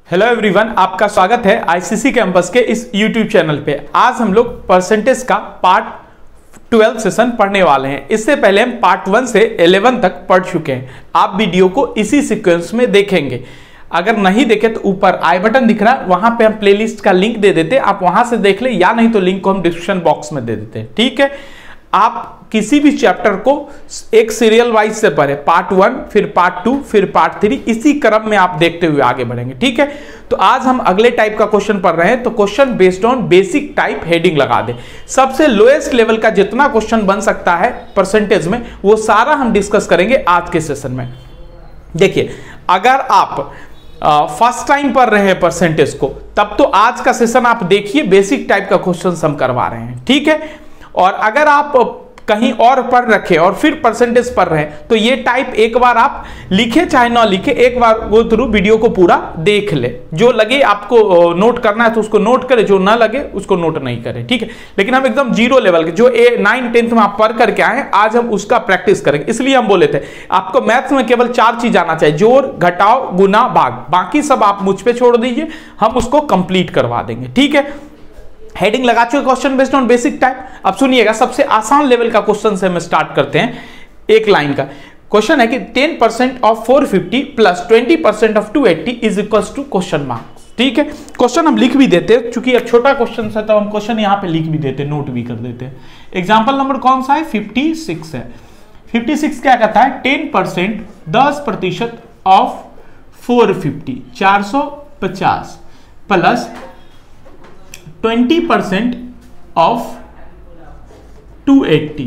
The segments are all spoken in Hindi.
हेलो एवरीवन, आपका स्वागत है आईसीसी कैंपस के इस यूट्यूब चैनल पे। आज हम लोग परसेंटेज का पार्ट 12 सेशन पढ़ने वाले हैं। इससे पहले हम पार्ट 1 से 11 तक पढ़ चुके हैं। आप वीडियो को इसी सीक्वेंस में देखेंगे। अगर नहीं देखे तो ऊपर आई बटन दिख रहा है, वहां पे हम प्लेलिस्ट का लिंक दे देते हैं, आप वहां से देख ले, या नहीं तो लिंक को हम डिस्क्रिप्शन बॉक्स में दे देते हैं। ठीक है, आप किसी भी चैप्टर को एक सीरियल वाइज से पढ़े, पार्ट 1 फिर पार्ट 2 फिर पार्ट 3, इसी क्रम में आप देखते हुए आगे बढ़ेंगे। ठीक है, तो आज हम अगले टाइप का क्वेश्चन पढ़ रहे हैं। तो question based on basic type heading लगा दे। सबसे लोएस्ट लेवल का जितना क्वेश्चन बन सकता है परसेंटेज में, वो सारा हम डिस्कस करेंगे आज के सेशन में। देखिए, अगर आप फर्स्ट टाइम पढ़ रहे हैं परसेंटेज को, तब तो आज का सेशन आप देखिए, बेसिक टाइप का क्वेश्चन हम करवा रहे हैं। ठीक है, और अगर आप कहीं और पढ़ रखे और फिर परसेंटेज पढ़ रहे हैं, तो ये टाइप एक बार आप लिखे चाहे ना लिखे, एक बार गो थ्रू वीडियो को पूरा देख ले। जो लगे आपको नोट करना है तो उसको नोट करे, जो ना लगे उसको नोट नहीं करे। ठीक है, लेकिन हम एकदम जीरो लेवल के, जो 9, 10 में आप पढ़ करके आए हैं, आज हम उसका प्रैक्टिस करेंगे। इसलिए हम बोले थे आपको मैथ्स में केवल 4 चीज आना चाहिए: जोड़, घटाव, गुना, भाग। बाकी सब आप मुझ पे छोड़ दीजिए, हम उसको कंप्लीट करवा देंगे। ठीक है, हेडिंग लगा चुके question based on basic type. अब सुनिएगा, सबसे आसान लेवल का क्वेश्चन से हम स्टार्ट करते हैं। एक लाइन का क्वेश्चन है कि 10% of 450 plus 20% of 280 is equals to question marks. ठीक है, क्वेश्चन हम लिख भी देते हैं, चूंकि अब छोटा क्वेश्चन है तो हम क्वेश्चन यहां पे लिख भी देते हैं, नोट भी कर देते हैं। एग्जाम्पल नंबर कौन सा है? 56 है। 56 क्या कहता है? 10% 10% ऑफ 450 450 प्लस 20% ऑफ 280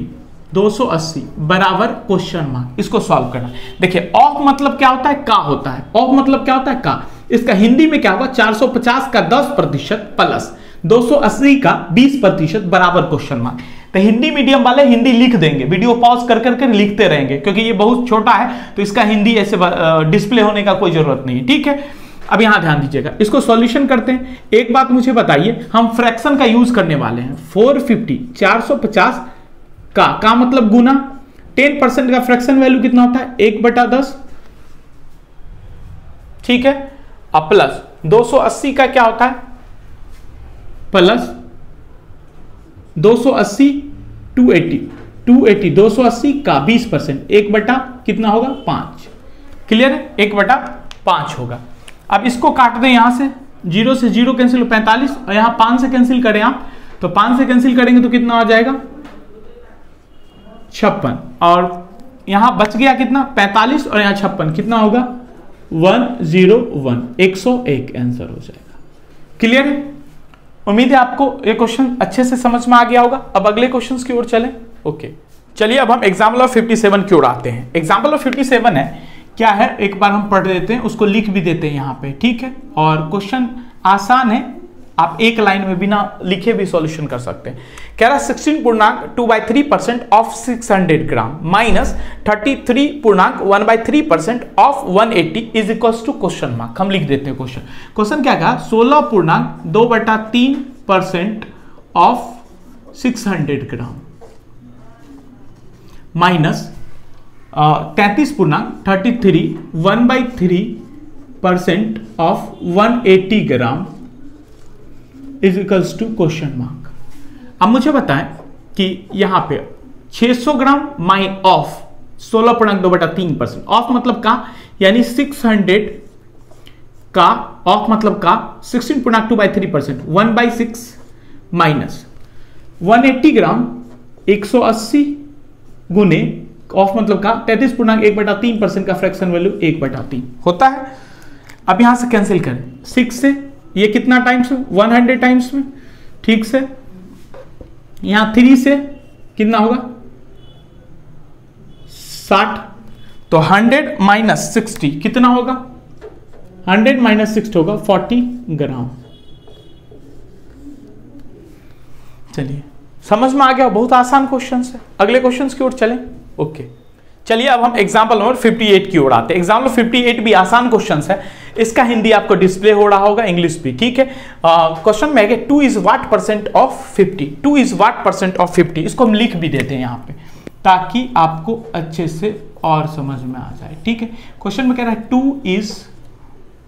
280 बराबर क्वेश्चन मार्क। इसको सॉल्व करना। देखिए, ऑफ मतलब क्या होता है? का होता है। ऑफ मतलब क्या होता है? का। इसका हिंदी में क्या होगा? 450 का 10% प्लस 280 का 20% बराबर क्वेश्चन मार्क। तो हिंदी मीडियम वाले हिंदी लिख देंगे, वीडियो पॉज कर करके लिखते रहेंगे, क्योंकि ये बहुत छोटा है तो इसका हिंदी ऐसे डिस्प्ले होने का कोई जरूरत नहीं है। ठीक है, अब यहां ध्यान दीजिएगा, इसको सॉल्यूशन करते हैं। एक बात मुझे बताइए, हम फ्रैक्शन का यूज करने वाले हैं। 450 450 का मतलब गुना। 10% का फ्रैक्शन वैल्यू कितना होता है? 1/10। ठीक है, अब प्लस 280 का क्या होता है? प्लस 280 280 280 का 20%, 1/ कितना होगा? 5। क्लियर है? 1/5 होगा। अब इसको काट दें, यहां से 0 से 0 कैंसिल, 45, और यहां 5 से कैंसिल करें आप, तो 5 से कैंसिल करेंगे तो कितना आ जाएगा? 56। और यहां बच गया कितना? 45, और यहां 56, कितना होगा? 101 101 आंसर हो जाएगा। क्लियर है? उम्मीद है आपको ये क्वेश्चन अच्छे से समझ में आ गया होगा। अब अगले क्वेश्चन की ओर चलें। ओके, चलिए अब हम एग्जाम्पल ऑफ 57 की ओर आते हैं। एग्जाम्पल ऑफ 57 है, क्या है एक बार हम पढ़ देते हैं, उसको लिख भी देते हैं यहां पे। ठीक है, और क्वेश्चन आसान है, आप एक लाइन में बिना लिखे भी सॉल्यूशन कर सकते हैं। कह रहा 16.2/3% of 600 gram minus 33.1/3% of 180 is equals to question mark. हम लिख देते हैं क्वेश्चन क्या कहा? 16.2/3% of 600 gram minus 33.33 1/3% of 180 gram is equals to question mark. अब मुझे बताएं कि यहां पे 600 ग्राम माइ ऑफ 16.2/3%। ऑफ मतलब का, यानी 600 का ऑफ मतलब का 16.2/3%, 1/6 माइनस 180 ग्राम 180 गुने ऑफ मतलब का 33.1/3% का फ्रैक्शन वैल्यू 1/3 होता है। अब यहां से कैंसिल करें 6 से, ये कितना टाइम्स में? 100 टाइम्स में। ठीक से, यहां 3 से कितना होगा? 60। तो 100 माइनस 60 कितना होगा? 100 माइनस 60 होगा 40 ग्राम। चलिए, समझ में आ गया? बहुत आसान क्वेश्चन है। अगले क्वेश्चन की ओर चलें। ओके, चलिए अब हम एग्जाम्पल नंबर 58 की ओर आते हैं। एग्जाम्पल 58 भी आसान क्वेश्चन है, इसका हिंदी आपको डिस्प्ले हो रहा होगा, इंग्लिश भी। ठीक है, क्वेश्चन में है 2 is what percent of 50। 2 is what percent of 50, इसको हम लिख भी देते हैं यहां पे, ताकि आपको अच्छे से और समझ में आ जाए। ठीक है, क्वेश्चन में कह रहा है 2 इज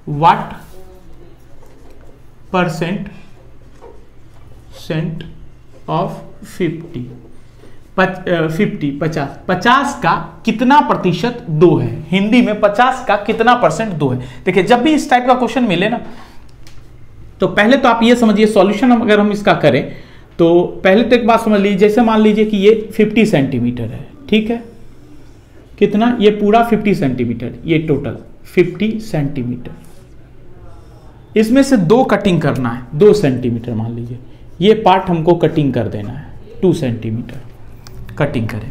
व्हाट परसेंट ऑफ 50 का कितना प्रतिशत 2 है। हिंदी में 50 का कितना परसेंट 2 है। देखिए जब भी इस टाइप का क्वेश्चन मिले ना, तो पहले तो आप ये समझिए सॉल्यूशन अगर हम इसका करें तो पहले तो एक बात समझ लीजिए, जैसे मान लीजिए कि ये 50 सेंटीमीटर है, ठीक है, कितना, ये पूरा 50 सेंटीमीटर, ये टोटल 50 सेंटीमीटर, इसमें से 2 कटिंग करना है, 2 सेंटीमीटर मान लीजिए, ये पार्ट हमको कटिंग कर देना है, 2 सेंटीमीटर कटिंग करें,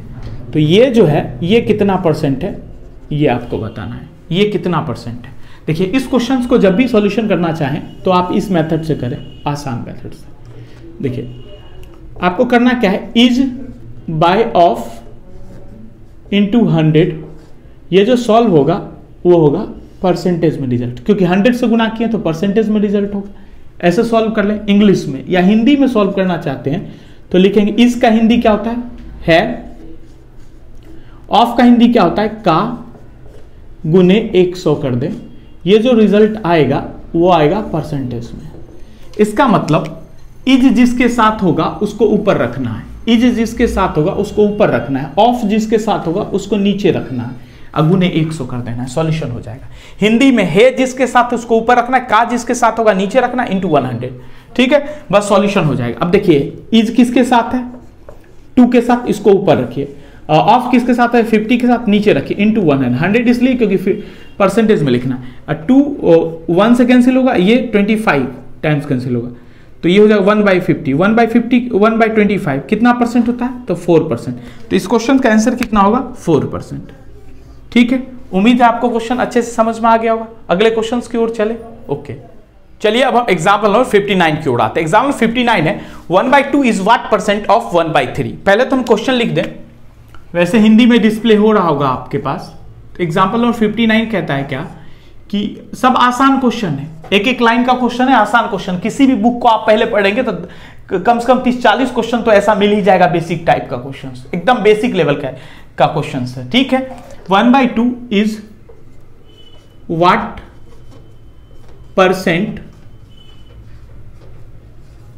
तो ये जो है ये कितना परसेंट है ये आपको बताना है, ये कितना परसेंट है। देखिए इस क्वेश्चन को जब भी सॉल्यूशन करना चाहें तो आप इस मेथड से करें, आसान मेथड से। देखिए आपको करना क्या है, इज बाय ऑफ इनटू 100, ये जो सॉल्व होगा वो होगा परसेंटेज में रिजल्ट, क्योंकि 100 से गुना किए तो परसेंटेज में रिजल्ट होगा। ऐसे सॉल्व कर लें। इंग्लिश में या हिंदी में सॉल्व करना चाहते हैं तो लिखेंगे इज का हिंदी क्या होता है, ऑफ का हिंदी क्या होता है, का गुने 100 कर दें, ये जो रिजल्ट आएगा वो आएगा परसेंटेज में। इसका मतलब इज जिसके साथ होगा उसको ऊपर रखना है, इज जिसके साथ होगा उसको ऊपर रखना है, ऑफ जिसके साथ होगा उसको नीचे रखना है, अगुने 100 कर देना है, सॉल्यूशन हो जाएगा। हिंदी में है जिसके साथ उसको ऊपर रखना है, का जिसके साथ होगा नीचे रखना इंटू 100, ठीक है, बस सॉल्यूशन हो जाएगा। अब देखिए इज किसके साथ है, 2 के साथ, इसको ऊपर रखिए, ऑफ किसके साथ है, 50 के साथ, नीचे रखिए इंटू 100 इसलिए क्योंकि परसेंटेज में लिखना है। 2 1 से कैंसिल होगा, ये 25 टाइम्स कैंसिल होगा, तो ये हो जाएगा 1/50, 1/50 1/25 कितना परसेंट होता है, तो 4%। तो इस क्वेश्चन का आंसर कितना होगा, 4%, ठीक है। उम्मीद है आपको क्वेश्चन अच्छे से समझ में आ गया होगा। अगले क्वेश्चन की ओर चले। ओके चलिए अब हम एग्जाम्पल नंबर 59 की ओर आते हैं। एग्जाम्पल 59 है 1/2 इज व्हाट परसेंट ऑफ 1/3। पहले तो हम क्वेश्चन लिख दें, वैसे हिंदी में डिस्प्ले हो रहा होगा आपके पास। तो एग्जाम्पल नंबर 59 कहता है क्या कि सब आसान क्वेश्चन है, एक एक लाइन का क्वेश्चन है, आसान क्वेश्चन। किसी भी बुक को आप पहले पढ़ेंगे तो कम से कम 30-40 क्वेश्चन तो ऐसा मिल ही जाएगा, बेसिक टाइप का क्वेश्चन, एकदम बेसिक लेवल का क्वेश्चन है, ठीक है। 1/2 इज व्हाट परसेंट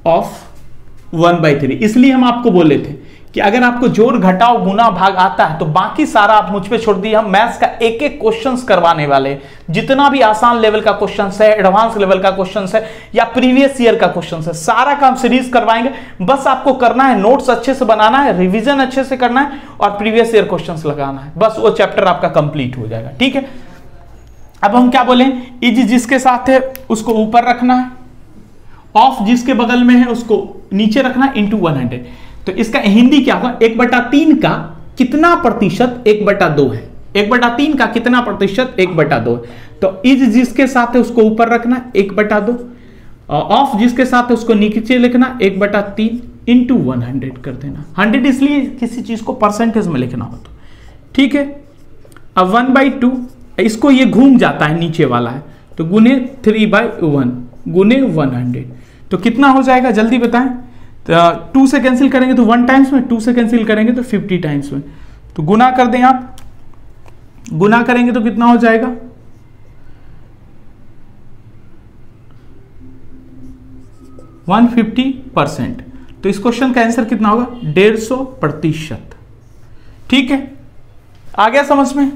ऑफ 1/3। इसलिए हम आपको बोले थे कि अगर आपको जोड़ घटाव गुना भाग आता है तो बाकी सारा आप मुझ पे छोड़ दिए, हम मैथ्स का एक एक क्वेश्चंस करवाने वाले हैं। जितना भी आसान लेवल का क्वेश्चंस है, एडवांस लेवल का क्वेश्चंस है या प्रीवियस ईयर का क्वेश्चंस है, सारा का हम सीरीज करवाएंगे। बस आपको करना है, नोट्स अच्छे से बनाना है, रिवीजन अच्छे से करना है और प्रीवियस ईयर क्वेश्चंस लगाना है, बस वो चैप्टर आपका कंप्लीट हो जाएगा, ठीक है। अब हम क्या बोले, इज जिसके साथ है उसको ऊपर रखना है, ऑफ जिसके बगल में है उसको नीचे रखना इंटू 100। तो इसका हिंदी क्या होगा, 1/3 का कितना प्रतिशत 1/2 है, 1/3 का कितना प्रतिशत 1/2 है। तो इज जिसके साथ है उसको ऊपर रखना 1/2, ऑफ जिसके साथ है उसको नीचे लिखना 1/3 इंटू 100 कर देना। 100 इसलिए किसी चीज को परसेंटेज में लिखना हो तो, ठीक है। अब 1/2 इसको ये घूम जाता है, नीचे वाला है, तो गुने 3/1 गुने 100, तो कितना हो जाएगा जल्दी बताएं। 2 से कैंसिल करेंगे तो 1 टाइम्स में, 2 से कैंसिल करेंगे तो 50 टाइम्स में, तो गुना कर दें आप, गुना करेंगे तो कितना हो जाएगा 150%। तो इस क्वेश्चन का आंसर कितना होगा 150%, ठीक है। आ गया समझ में।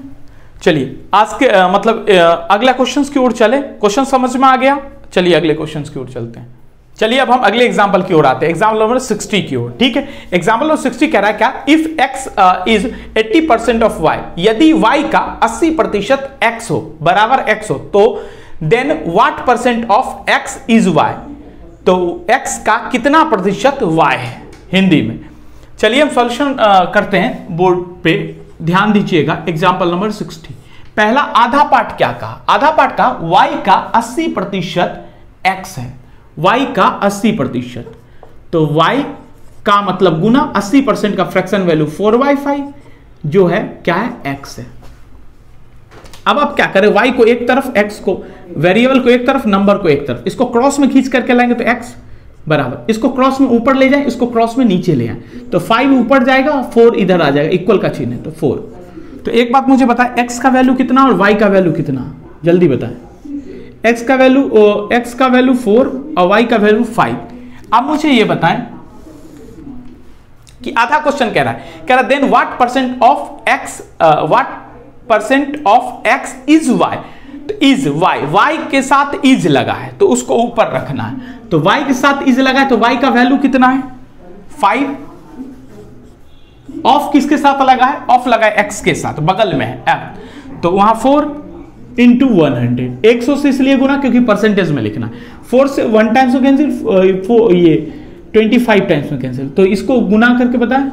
चलिए आज के अगला क्वेश्चन की ओर चले। क्वेश्चन समझ में आ गया, चलिए अगले क्वेश्चन की ओर चलते हैं। चलिए अब हम अगले एग्जाम्पल की ओर आते हैं, एग्जाम्पल नंबर 60 की ओर, ठीक है। एग्जाम्पल नंबर 60 कह रहा है क्या, if x is 80% of y, यदि y का 80% x हो, बराबर x हो, तो then what percent of x is y, तो x का कितना प्रतिशत y है हिंदी में। चलिए हम सॉल्यूशन करते हैं बोर्ड पे, ध्यान दीजिएगा। एग्जाम्पल नंबर 60 पहला आधा पार्ट क्या कहा, आधा पार्ट का y का 80% x है, y का 80%, तो y का मतलब गुना 80% का फ्रैक्शन वैल्यू 4/5 जो है क्या है x है। अब आप क्या करें, y को एक तरफ, x को वेरिएबल को एक तरफ, नंबर को एक तरफ, इसको क्रॉस में खींच करके लाएंगे तो x बराबर, इसको क्रॉस में ऊपर ले जाए, इसको क्रॉस में नीचे ले आए, तो 5 ऊपर जाएगा, 4 इधर आ जाएगा, इक्वल का चिन्ह है तो 4। तो एक बात मुझे बताएं, x का वैल्यू कितना और y का वैल्यू कितना, जल्दी बताएं। x का वैल्यू 4 और y का वैल्यू 5। अब मुझे ये बताएं कि आधा क्वेश्चन कह रहा है then what percent of x is y। तो इज y के साथ इज लगा है तो उसको ऊपर रखना है। तो y के साथ इज लगा है तो y का वैल्यू कितना है 5। ऑफ किसके साथ लगा है, ऑफ लगा है x के साथ, बगल में है f, तो वहां 4 इंटू 100, 100 से इसलिए गुना क्योंकि परसेंटेज में लिखना, 4 से 1 टाइम्स में कैंसिल, ये 25 टाइम्स में कैंसिल, तो इसको गुना करके बताएं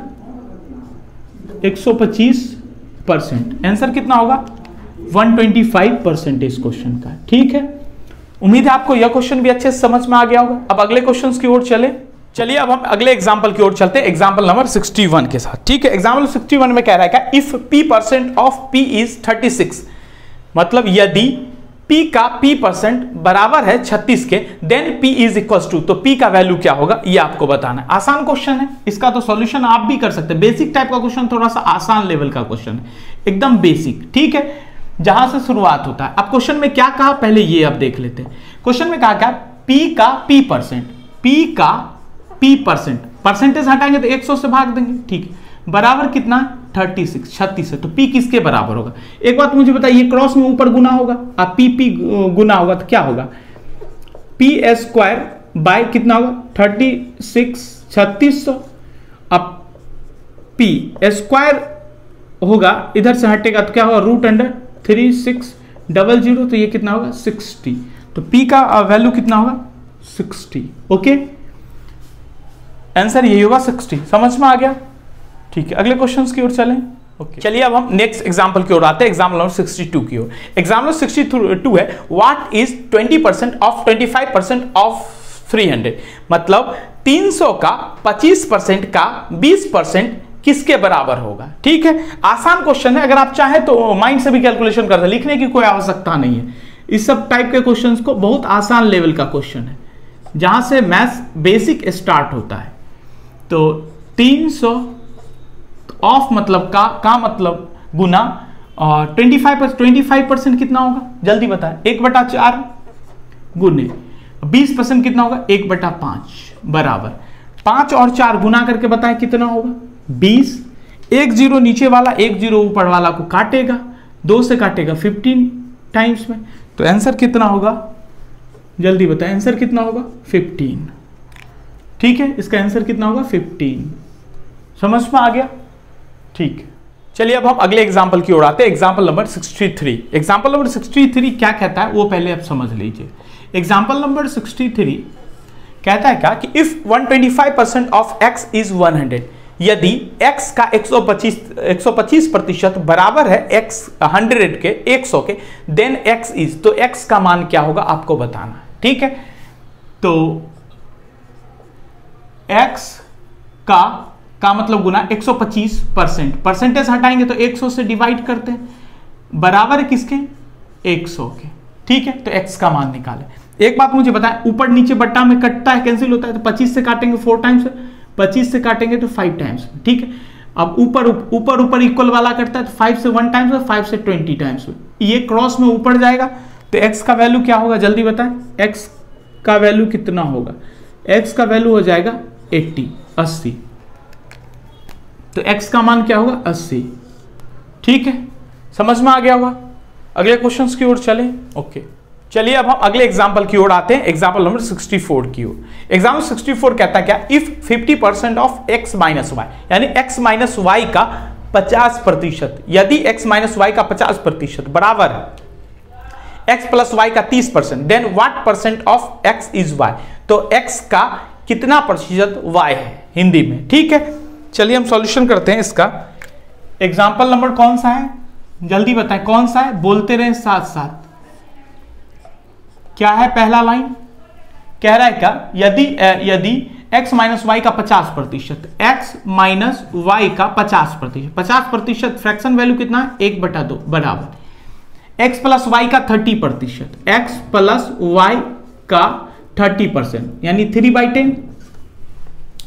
125%। आंसर कितना होगा 125% इस क्वेश्चन का। ठीक है, उम्मीद है आपको यह क्वेश्चन भी अच्छे से समझ में आ गया होगा। अब अगले क्वेश्चन की ओर चलिए अब हम अगले एग्जांपल की ओर चलते हैं, एग्जांपल नंबर 61 के साथ। ठीक है, एग्जांपल 61 में कह रहा है क्या, if p% of p is 36, मतलब यदि p का p% बराबर है 36 के, then p is equal to, तो p का वैल्यू क्या होगा ये आपको बताना है। आसान क्वेश्चन है, इसका तो सॉल्यूशन आप भी कर सकते हैं। बेसिक टाइप का क्वेश्चन, थोड़ा सा आसान लेवल का क्वेश्चन है, एकदम बेसिक। ठीक है, जहां से शुरुआत होता है। अब क्वेश्चन में क्या कहा पहले ये अब देख लेते हैं। क्वेश्चन में कहा क्या, p का p% परसेंटेज हटाएंगे तो 100 से भाग देंगे। ठीक है, बराबर कितना 36 है, तो p किसके बराबर होगा। एक बात मुझे बताइए, क्रॉस में ऊपर गुना होगा और p गुना होगा तो क्या होगा, p² बाय कितना होगा 3600। अब p² होगा, इधर से हटेगा तो क्या होगा √3600, तो ये कितना होगा 60, तो p का वैल्यू कितना होगा 60। ओके, आंसर यही होगा 60। समझ में आ गया। ठीक है, अगले क्वेश्चंस की ओर चलें। ओके, चलिए अब हम नेक्स्ट एग्जांपल की ओर आते हैं, एग्जांपल नंबर 62 की ओर। एग्जांपल 62 है, व्हाट इज 20% ऑफ 25% ऑफ 300, मतलब 300 का 25% का 20% किसके बराबर होगा। ठीक है, आसान क्वेश्चन है, अगर आप चाहें तो माइंड से भी कैलकुलेशन कर सकते, लिखने की कोई आवश्यकता नहीं है। इस सब टाइप के क्वेश्चंस को बहुत आसान लेवल का क्वेश्चन है, जहां से मैथ्स बेसिक स्टार्ट होता है। तो 300 ऑफ मतलब का मतलब गुना, और 25% कितना होगा जल्दी बताएं, 1/4 गुने 20% कितना होगा 1/5 बराबर 5 और 4 गुना करके बताएं कितना होगा 20। 1 0 नीचे वाला 1 0 ऊपर वाला को काटेगा, 2 से काटेगा 15 टाइम्स में, तो आंसर कितना होगा जल्दी बताएं, आंसर कितना होगा 15। ठीक है, इसका आंसर कितना होगा 15। समझ में आ गया। ठीक, चलिए अब हम अगले एग्जांपल की ओर आते हैं, एग्जांपल नंबर 63। एग्जांपल नंबर 63 क्या कहता है वो पहले आप समझ लीजिए। एग्जांपल नंबर 63 कहता है क्या कि इफ 125% ऑफ x इज 100, यदि x का 125% बराबर है x 100 के 100 के, देन x इज, तो x का मान क्या होगा आपको बताना है। ठीक है, तो x का मतलब गुना 125%, परसेंटेज हटाएंगे तो 100 से डिवाइड करते हैं, बराबर किसके 100 के। ठीक है, तो x का मान निकाले। एक बात मुझे बताएं, ऊपर नीचे बट्टा में कटता है, कैंसिल होता है, तो 25 से काटेंगे 4 टाइम्स, 25 से काटेंगे तो 5 टाइम्स। ठीक है, अब ऊपर इक्वल वाला करता है तो 5 से 1 टाइम्स, 5 से 20 टाइम्स, ये क्रॉस में ऊपर जाएगा, तो x का वैल्यू क्या होगा जल्दी बताएं, x का वैल्यू कितना होगा, x का वैल्यू हो जाएगा 80, तो x का मान क्या होगा 80। ठीक है, समझ में आ गया होगा। अगले क्वेश्चंस की ओर चलें। ओके, चलिए अब हम अगले एग्जांपल की ओर आते हैं, एग्जांपल नंबर 64 की ओर। एग्जांपल 64 कहता है क्या, if 50% of x minus y, यानी x माइनस वाई का 50%, यदि x माइनस वाई का 50% बराबर है x प्लस वाई का 30%, then what percent of x is y, तो x का कितना प्रतिशत y है हिंदी में। ठीक है, चलिए हम सॉल्यूशन करते हैं इसका। एग्जांपल नंबर कौन सा है जल्दी बताएं, कौन सा है, बोलते रहे साथ साथ। क्या है पहला लाइन, कह रहा है क्या, यदि x माइनस वाई का 50%, x माइनस वाई का 50%, 50% फ्रैक्शन वैल्यू कितना है 1/2 बराबर x प्लस वाई का 30%, x प्लस वाई का 30% यानी 3/10,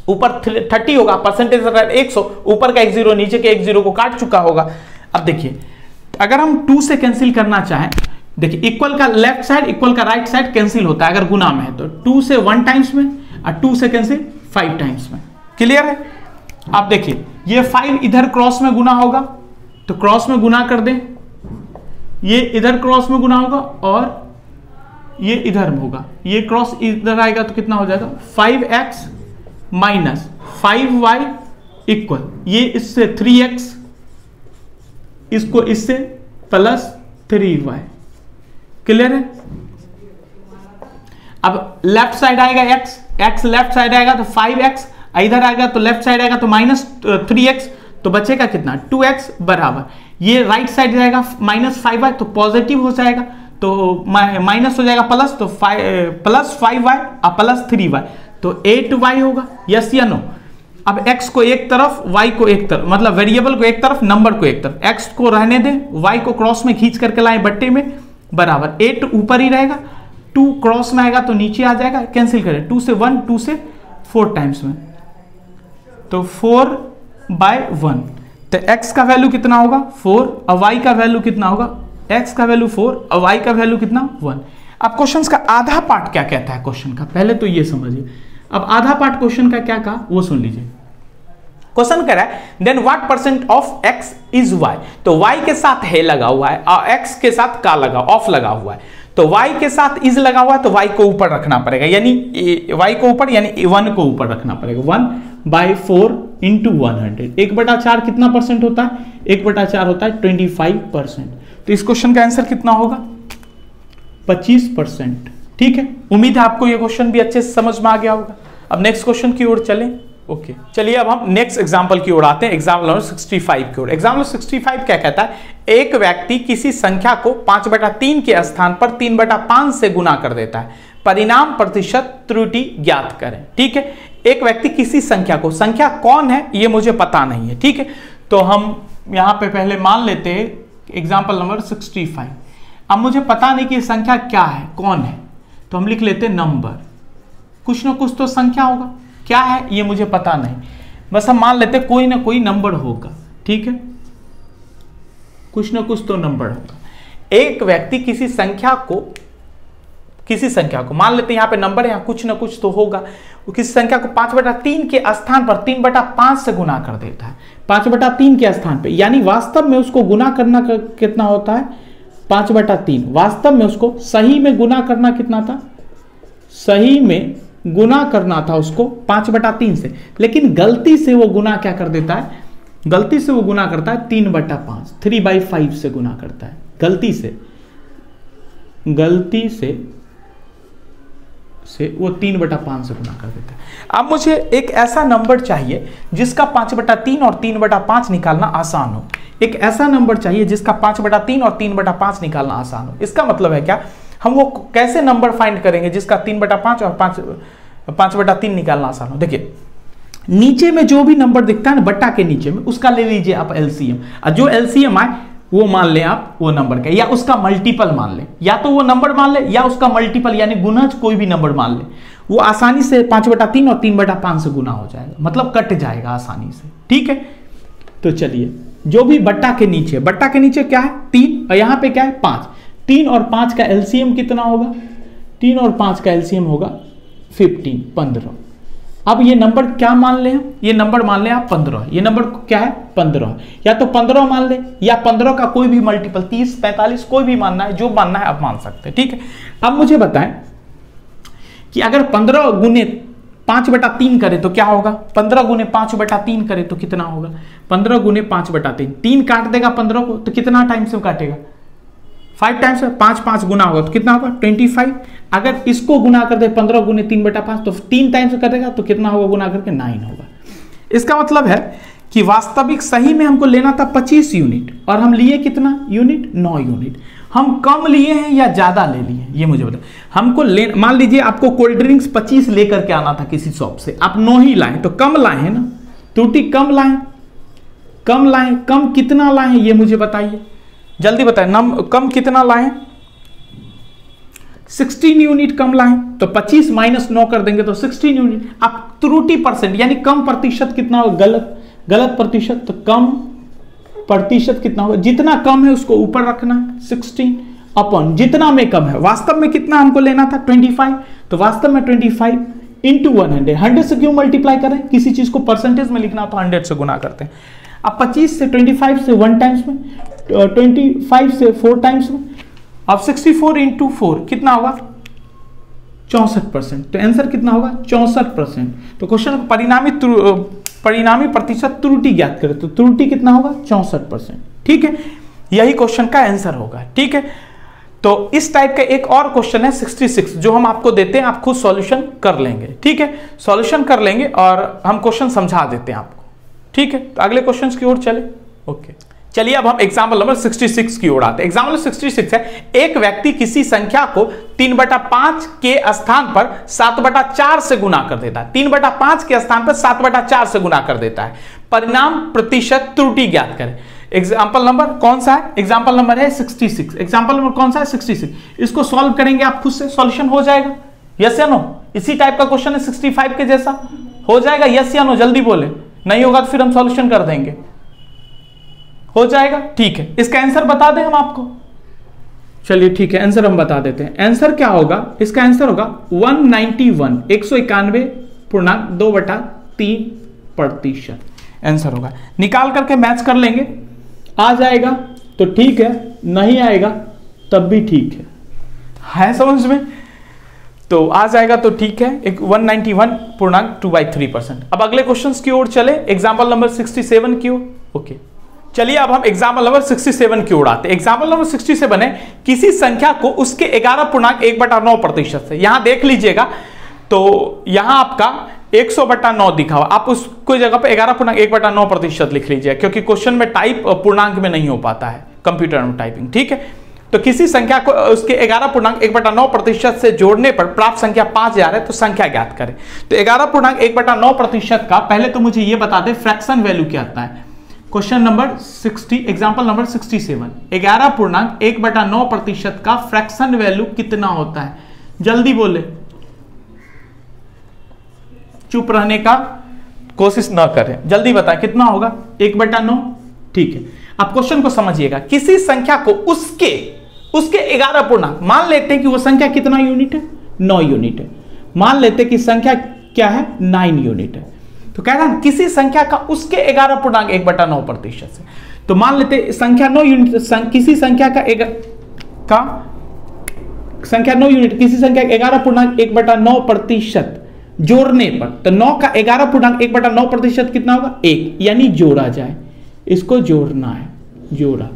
ऊपर 30 होगा, परसेंटेज 100, ऊपर का 1 0 नीचे के 1 0 को काट चुका होगा। अब देखिए, अगर हम 2 से कैंसिल करना चाहें, देखिए इक्वल का लेफ्ट साइड इक्वल का राइट साइड कैंसिल होता है अगर गुना में है तो 2 से 1 टाइम्स में और 2 से कैंसिल 5 टाइम्स में। क्लियर है? आप देखिए ये 5 इधर क्रॉस में गुना होगा तो क्रॉस में गुना कर दें, ये इधर क्रॉस में गुना होगा और ये इधर में होगा, ये क्रॉस इधर आएगा तो कितना हो जाएगा 5x माइनस 5y इक्वल ये इससे 3x, इसको इससे प्लस 3y। क्लियर है? अब लेफ्ट साइड आएगा x लेफ्ट साइड आएगा तो 5x, इधर आएगा तो लेफ्ट साइड आएगा तो माइनस 3x, तो बचेगा कितना 2x बराबर ये राइट साइड जाएगा माइनस 5y तो पॉजिटिव हो जाएगा तो माइनस हो जाएगा प्लस, तो प्लस 5y और प्लस 3y तो 8y होगा। यस या नो? अब x को एक तरफ y को एक तरफ, मतलब वेरिएबल को एक तरफ नंबर को एक तरफ, x को रहने दें y को क्रॉस में खींच करके लाएं बट्टे में बराबर 8 ऊपर ही रहेगा, 2 क्रॉस में आएगा तो नीचे आ जाएगा, कैंसिल करें 2 से 1 2 से 4 टाइम्स में तो 4/1 तो x का वैल्यू कितना होगा 4 और y का वैल्यू कितना होगा, x का वैल्यू 4 और y का वैल्यू कितना 1। अब क्वेश्चन का आधा पार्ट क्या कहता है क्वेश्चन का, पहले तो ये समझिए। अब आधा पार्ट क्वेश्चन का क्या कहा वो सुन लीजिए। क्वेश्चन कह रहा है then what percent of x is y, तो y के साथ है लगा हुआ है और x के साथ का लगा ऑफ लगा हुआ है, तो y के साथ इज लगा हुआ है तो y को ऊपर रखना पड़ेगा, यानी y को ऊपर यानी 1 को ऊपर रखना पड़ेगा। 1/4 इंटू 100 1/4 कितना परसेंट होता है, 1/4 होता है 25%, तो इस क्वेश्चन का आंसर कितना होगा 25%। ठीक है, उम्मीद है आपको ये क्वेश्चन भी अच्छे से समझ में आ गया होगा। अब नेक्स्ट क्वेश्चन की ओर चलें। ओके चलिए अब हम नेक्स्ट एग्जांपल की ओर आते हैं, एग्जाम्पल नंबर 65 की ओर। एग्जाम्पल 65 क्या कहता है, एक व्यक्ति किसी संख्या को 5/3 के स्थान पर 3/5 से गुना कर देता है, परिणाम प्रतिशत त्रुटि ज्ञात करें। ठीक है, एक व्यक्ति किसी संख्या को, संख्या कौन है ये मुझे पता नहीं है, ठीक है, तो हम यहां पे पहले मान लेते हैं एग्जाम्पल नंबर 65। अब मुझे पता नहीं कि संख्या क्या है कौन है, तो हम लिख लेते नंबर, कुछ ना कुछ तो संख्या होगा, क्या है ये मुझे पता नहीं, बस हम मान लेते कोई ना कोई नंबर होगा। ठीक है, कुछ ना कुछ तो नंबर होगा। एक व्यक्ति किसी संख्या को मान लेते यहां पे नंबर है, यहां कुछ ना कुछ तो होगा, वो किसी संख्या को 5/3 के स्थान पर 3/5 से गुना कर देता है। 5/3 के स्थान पे, यानी वास्तव में उसको गुना करना कितना होता है 5/3, वास्तव में उसको सही में गुना करना कितना था, सही में गुना करना था उसको 5/3 से, लेकिन गलती से वो गुना क्या कर देता है, गलती से वो गुना करता है 3/5 3/5 से गुना करता है, गलती से वो 3/5 से गुना कर देता है। अब मुझे एक ऐसा नंबर चाहिए जिसका 5/3 और 3/5 निकालना आसान हो, एक ऐसा नंबर चाहिए जिसका 5/3 और 3/5 निकालना आसान हो। इसका मतलब है क्या, हम वो कैसे नंबर फाइंड करेंगे जिसका 3/5 और 5/3 निकालना आसान हो। देखिए नीचे में जो भी नंबर दिखता है ना बट्टा के नीचे में, उसका ले लीजिए आप एलसीएम, और जो एलसीएम आए वो मान लें आप वो नंबर का, या उसका मल्टीपल मान लें, या तो वो नंबर मान ले या उसका मल्टीपल यानी गुणज कोई भी नंबर मान ले, वो आसानी से 5/3 और 3/5 से गुना हो जाएगा, मतलब कट जाएगा आसानी से। ठीक है, तो चलिए जो भी बट्टा के नीचे क्या है 3 और यहां पे क्या है 5, 3 और 5 का एलसीएम कितना होगा, 3 और 5 का एलसीएम होगा 15। अब ये नंबर क्या मान ले, ये नंबर मान ले आप 15, ये नंबर क्या है 15, या तो 15 मान ले या 15 का कोई भी मल्टीपल 30 45 कोई भी मानना है, जो मानना है आप मान सकते हैं। ठीक है, अब मुझे बताएं कि अगर 15 गुने 5/3 करें तो क्या होगा, 15 गुने 5/3 करें तो कितना होगा, 15 गुने 5/3, 3 काट देगा 15 को तो कितना टाइम से काटेगा 5 टाइम्स, 5 गुना होगा तो कितना होगा 25। अगर इसको गुना कर दे 15 गुने 3/5 तो 3 टाइम्स करेगा तो कितना होगा गुना करके 9 होगा। इसका मतलब है कि वास्तविक सही में हमको लेना था 25 यूनिट और हम लिए कितना यूनिट 9 यूनिट। हम कम लिए हैं या ज्यादा ले लिए ये मुझे बता, हमको ले मान लीजिए आपको कोल्ड ड्रिंक्स 25 लेकर के आना था किसी शॉप से, आप 9 ही लाए तो कम लाए हैं ना, त्रुटि कम लाए, कम कितना लाए ये मुझे बताइए, जल्दी बताएं, कम कितना लाए 16 यूनिट कम लाए, तो 25 माइनस 9 कर देंगे तो 16 यूनिट। अब त्रुटि परसेंट यानी कम प्रतिशत कितना होगा, गलत प्रतिशत, तो कम प्रतिशत कितना होगा, जितना कम है उसको ऊपर रखना है 16 अपॉन जितना में कम है, वास्तव में कितना हमको लेना था 25, तो वास्तव में 25 इंटू 100, 100 से क्यों मल्टीप्लाई करें, किसी चीज को परसेंटेज में लिखना तो 100 से गुना करते हैं। अब 25 से 25 से 1 टाइम्स में, 25 से 4 टाइम्स में, अब 64 इंटू 4 कितना होगा 64%, तो आंसर कितना होगा 64%। तो क्वेश्चन परिणामी प्रतिशत त्रुटि ज्ञात करें, तो त्रुटि कितना होगा 64%, ठीक है, यही क्वेश्चन का आंसर होगा, ठीक है। तो इस टाइप का एक और क्वेश्चन है 66 जो हम आपको देते हैं, आप खुद सॉल्यूशन कर लेंगे, ठीक है, सॉल्यूशन कर लेंगे और हम क्वेश्चन समझा देते हैं आपको, ठीक है। तो अगले क्वेश्चन की ओर चले, ओके। चलिए अब हम एग्जाम्पल नंबर 66 की ओर आते हैं। एग्जाम्पल 66 है, एक व्यक्ति किसी संख्या को 3/5 के स्थान पर 7/4 से गुना कर देता है, 3/5 के स्थान पर 7/4 से गुना कर देता है, परिणाम प्रतिशत त्रुटि ज्ञात करें। एग्जाम्पल नंबर कौन सा है, एग्जाम्पल नंबर है 66, एग्जाम्पल नंबर कौन सा है 66। इसको सॉल्व करेंगे आप खुद से, सॉल्यूशन हो जाएगा, यस या नो। इसी टाइप का क्वेश्चन है 65 के जैसा, हो जाएगा यस या नो, जल्दी बोले, नहीं होगा तो फिर हम सॉल्यूशन कर देंगे, हो जाएगा, ठीक है। इसका आंसर बता दें हम आपको, चलिए ठीक है, आंसर हम बता देते हैं। आंसर क्या होगा, इसका आंसर होगा 191 आंसर होगा। निकाल करके मैच कर लेंगे, आ जाएगा तो ठीक है, नहीं आएगा तब भी ठीक है समझ में, तो आ जाएगा तो ठीक है, 191.2/3%। अब अगले क्वेश्चन की ओर चले, एग्जाम्पल नंबर 67 की ओर, ओके। चलिए अब हम एग्जाम्पल नंबर 67 की ओर आते हैं। एग्जाम्पल नंबर 67 है, किसी संख्या को उसके 11.1/9% से, यहां देख लीजिएगा तो यहां आपका 100/9 दिखा हुआ, आप उसको जगह पे 11.1/9% लिख लीजिए, क्योंकि क्वेश्चन में टाइप पूर्णांक में नहीं हो पाता है कंप्यूटर में टाइपिंग, ठीक है। तो किसी संख्या को उसके 11.1/9% से जोड़ने पर प्राप्त संख्या 5000 है, तो संख्या ज्ञात करें। तो 11.1/9% का पहले तो मुझे यह बता दें फ्रैक्शन वैल्यू क्या आता है। क्वेश्चन नंबर 60, एग्जाम्पल नंबर 67, 11.1/9% का फ्रैक्शन वैल्यू कितना होता है, जल्दी बोले, चुप रहने का कोशिश ना करें, जल्दी बताएं कितना होगा 1/9, ठीक है। अब क्वेश्चन को समझिएगा, किसी संख्या को उसके 11 पूर्णांक, मान लेते हैं कि वो संख्या कितना यूनिट है 9 यूनिट है, मान लेते हैं कि संख्या क्या है 9 यूनिट है, तो कह रहा है किसी संख्या का उसके 11.1/9% से, तो मान लेते संख्या 9 यूनिट, किसी संख्या का संख्या 9 यूनिट, किसी संख्या 11.1/9% जोड़ने पर, तो 9 का 11.1/9% कितना होगा 1, यानी जोड़ा जाए, इसको जोड़ना है, जोड़ा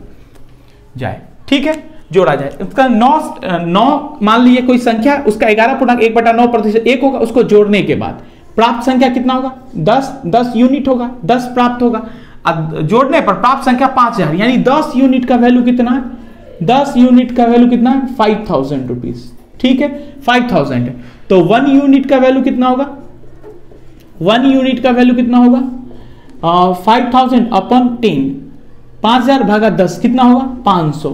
जाए, ठीक है, जोड़ा जाए। इसका 9 मान लीजिए कोई संख्या, उसका 11.1/9% 1 होगा, उसको जोड़ने के बाद प्राप्त संख्या कितना होगा 10 यूनिट होगा, 10 प्राप्त होगा। अब जोड़ने पर प्राप्त संख्या 5000, यानी 10 यूनिट का वैल्यू कितना है, 10 यूनिट का वैल्यू कितना है 5000 रुपीज, ठीक है, 5000 है। तो 1 यूनिट का वैल्यू कितना होगा, 1 यूनिट का वैल्यू कितना होगा 5000/10, 5000 भागा 10 कितना होगा 500।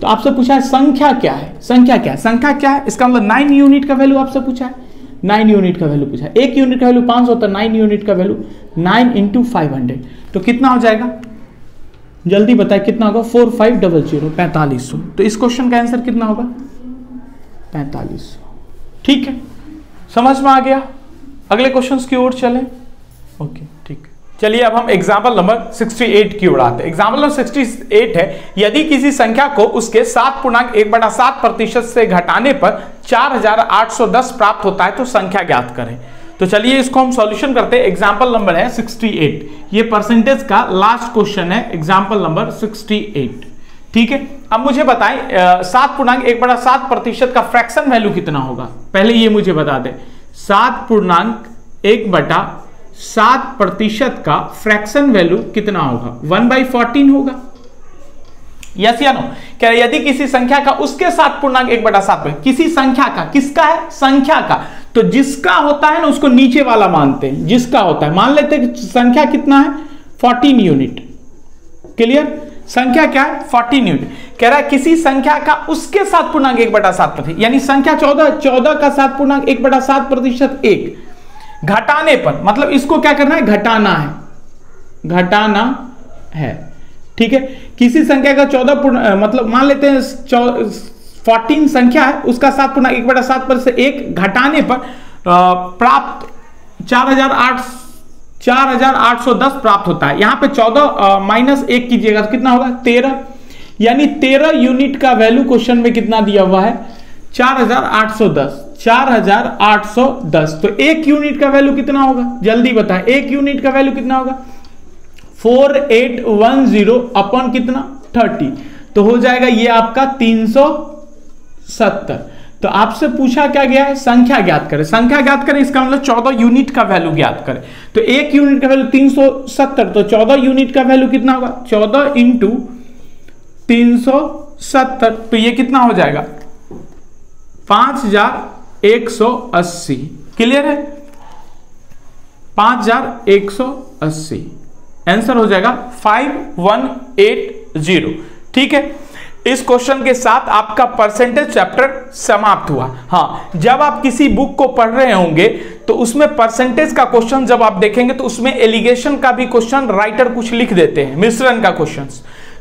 तो आपसे पूछा है संख्या क्या है, संख्या क्या है, संख्या क्या है, इसका मतलब 9 यूनिट का वैल्यू आपसे पूछा है, 9 यूनिट का वैल्यू पूछा है, 1 यूनिट का वैल्यू 500, तो 9 यूनिट का वैल्यू 9 × 500, तो कितना हो जाएगा, जल्दी बताए कितना होगा 4500, 4500। तो इस क्वेश्चन का आंसर कितना होगा 4500, ठीक है, समझ में आ गया। अगले क्वेश्चंस की ओर चलें, ओके, ठीक। चलिए अब हम एग्जाम्पल नंबर 68 की ओर आते हैं। एग्जाम्पल नंबर 68 है, यदि किसी संख्या को उसके 7.1/7% से घटाने पर 4810 प्राप्त होता है, तो संख्या ज्ञात करें। तो चलिए इसको हम सॉल्यूशन करते हैं। एग्जाम्पल नंबर है 68, ये परसेंटेज का लास्ट क्वेश्चन है, एग्जाम्पल नंबर 68, ठीक है। अब मुझे बताएं 7.1/7% का फ्रैक्शन वैल्यू कितना होगा, पहले ये मुझे बता दें। 7.1/7% का फ्रैक्शन वैल्यू कितना होगा 1/14 होगा, यस या नो। कह रहे यदि किसी संख्या का उसके 7.1/7, किसी संख्या का, किसका है संख्या का, तो जिसका होता है ना उसको नीचे वाला मानते हैं, जिसका होता है, मान लेते हैं संख्या कितना है 14 यूनिट, क्लियर, संख्या क्या है 14 यूनिट। कह रहा है किसी संख्या का उसके 7.1/7%, यानी संख्या 14 का 7.1/7% 1 घटाने पर, मतलब इसको क्या करना है घटाना है, ठीक है। किसी संख्या का 14 पूर्ण मतलब मान लेते हैं 14 संख्या है, उसका 7 पूर्णांक 1/7 पर से 1 घटाने पर प्राप्त 4810 प्राप्त होता है। यहां पे 14 माइनस 1 कीजिएगा तो कितना होगा 13, यानी 13 यूनिट का वैल्यू क्वेश्चन में कितना दिया हुआ है 4810। तो 1 यूनिट का वैल्यू कितना होगा जल्दी बताएं, 1 यूनिट का वैल्यू कितना होगा 4810 अपन कितना 30, तो हो जाएगा ये आपका 370। तो आपसे पूछा क्या गया है संख्या ज्ञात करें, संख्या ज्ञात करें इसका मतलब 14 यूनिट का वैल्यू ज्ञात करें। तो 1 यूनिट का वैल्यू 370, तो 14 यूनिट का वैल्यू कितना होगा 14 इंटू 370, तो ये कितना हो जाएगा 5180। क्लियर है 5180, आंसर हो जाएगा 5180। ठीक है, इस क्वेश्चन के साथ आपका परसेंटेज चैप्टर समाप्त हुआ। हाँ, जब आप किसी बुक को पढ़ रहे होंगे तो उसमें परसेंटेज का क्वेश्चन जब आप देखेंगे तो उसमें एलिगेशन का भी क्वेश्चन राइटर कुछ लिख देते हैं, मिश्रण का क्वेश्चन,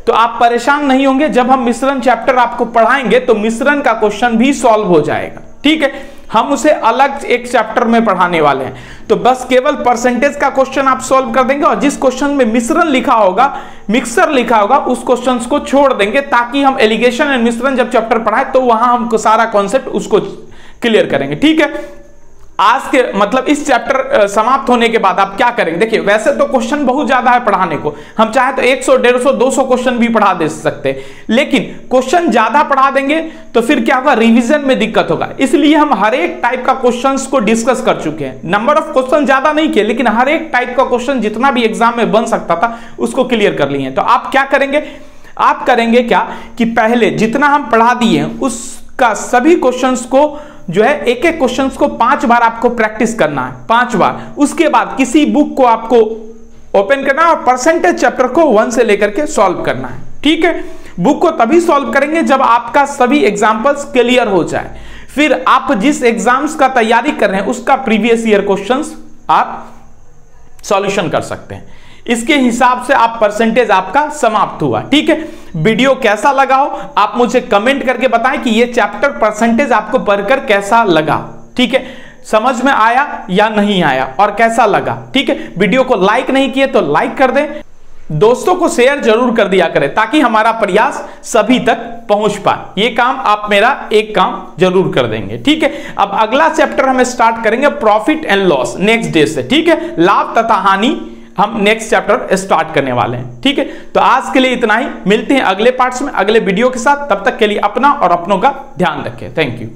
तो आप परेशान नहीं होंगे। जब हम मिश्रण चैप्टर आपको पढ़ाएंगे तो मिश्रण का क्वेश्चन भी सॉल्व हो जाएगा। ठीक है, हम उसे अलग एक चैप्टर में पढ़ाने वाले हैं, तो बस केवल परसेंटेज का क्वेश्चन आप सॉल्व कर देंगे और जिस क्वेश्चन में मिश्रण लिखा होगा, मिक्सर लिखा होगा, उस क्वेश्चंस को छोड़ देंगे ताकि हम एलिगेशन एंड मिश्रण जब चैप्टर पढ़ाएं तो वहां हमको सारा कॉन्सेप्ट उसको क्लियर करेंगे। ठीक है, आज के मतलब इस चैप्टर समाप्त होने के बाद आप क्या करेंगे, देखिए वैसे तो क्वेश्चन बहुत ज्यादा है पढ़ाने को, हम चाहे तो 100 150 200 क्वेश्चन भी पढ़ा दे सकते हैं, लेकिन क्वेश्चन ज्यादा पढ़ा देंगे तो फिर क्या होगा रिवीजन में दिक्कत होगा। इसलिए हम हर एक टाइप का क्वेश्चंस को डिस्कस कर चुके हैं, नंबर ऑफ क्वेश्चन ज्यादा नहीं किए लेकिन हर एक टाइप का क्वेश्चन जितना भी एग्जाम में बन सकता था उसको क्लियर कर लिए। तो आप क्या करेंगे, आप करेंगे क्या कि पहले जितना हम पढ़ा दिए उसका सभी क्वेश्चंस को जो है एक एक क्वेश्चंस को 5 बार आपको प्रैक्टिस करना है, 5 बार। उसके बाद किसी बुक को आपको ओपन करना है और परसेंटेज चैप्टर को 1 से लेकर के सॉल्व करना है। ठीक है, बुक को तभी सॉल्व करेंगे जब आपका सभी एग्जांपल्स क्लियर हो जाए, फिर आप जिस एग्जाम्स का तैयारी कर रहे हैं उसका प्रीवियस ईयर क्वेश्चंस आप सॉल्यूशन कर सकते हैं। इसके हिसाब से आप परसेंटेज आपका समाप्त हुआ। ठीक है, वीडियो कैसा लगा हो आप मुझे कमेंट करके बताएं कि ये चैप्टर परसेंटेज आपको पढ़कर कैसा लगा। ठीक है, समझ में आया या नहीं आया और कैसा लगा। ठीक है, वीडियो को लाइक नहीं किए तो लाइक कर दें, दोस्तों को शेयर जरूर कर दिया करें ताकि हमारा प्रयास सभी तक पहुंच पाए। ये काम आप मेरा एक काम जरूर कर देंगे। ठीक है, अब अगला चैप्टर हम स्टार्ट करेंगे profit and loss next day से। ठीक है, लाभ तथा हानि हम नेक्स्ट चैप्टर स्टार्ट करने वाले हैं। ठीक है, तो आज के लिए इतना ही, मिलते हैं अगले पार्ट्स में अगले वीडियो के साथ। तब तक के लिए अपना और अपनों का ध्यान रखें। Thank you.